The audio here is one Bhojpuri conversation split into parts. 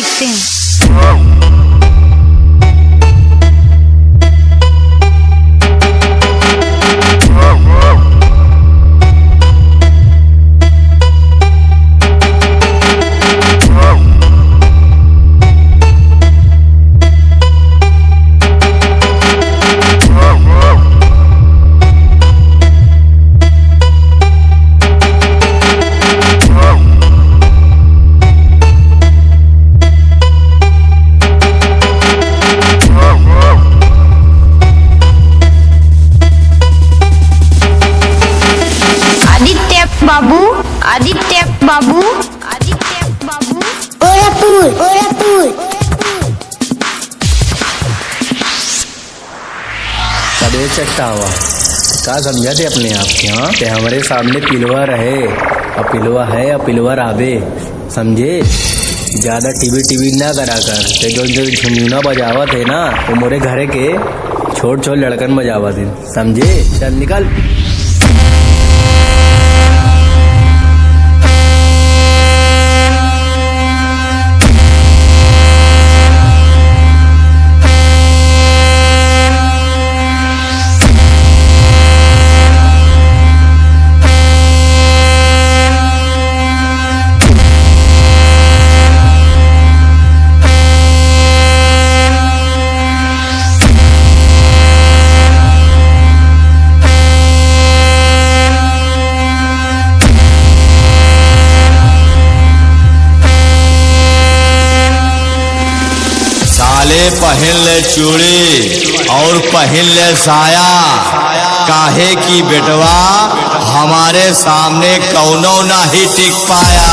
देखते हैं। बाबू आदित्य बाबू गोरखपुर कदे चट्टा हुआ का समझा थे अपने आप के। हाँ ते हमारे सामने पिलवा रहे और पिलवा है और पिलवा आवे समझे। ज्यादा टीवी ना करा कर ते जो झुंझुना बजावा थे ना वो मोरे घरे के छोट लड़कन बजावा थे समझे। चल निकल। पहन ले चूड़ी और पहन ले साया काहे की बेटवा हमारे सामने कौनो नहीं टिक पाया।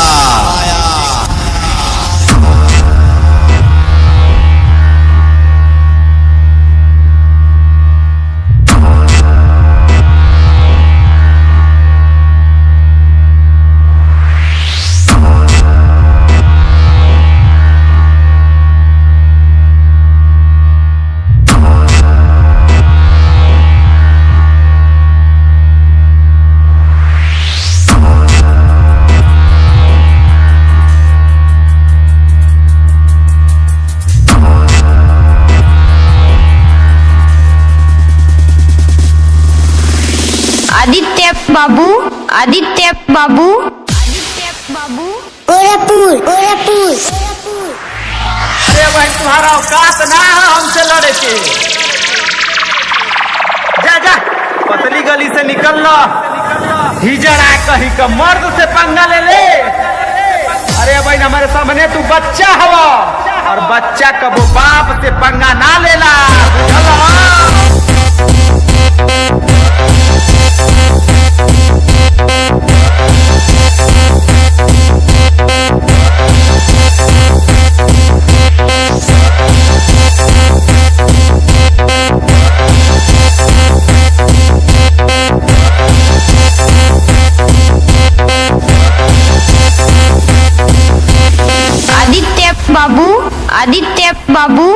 आदित्य बाबू गोरखपुर अरे भाई तुम्हारा औकात ना है हमसे लड़े के। जा पतली गली से निकल लो। हिजड़ा कहीं का मर्द से पंगा ले। अरे भाई हमारे सामने तू बच्चा हवा और बच्चा कबो बाप से पंगा ना लेला। आदित्य बाबू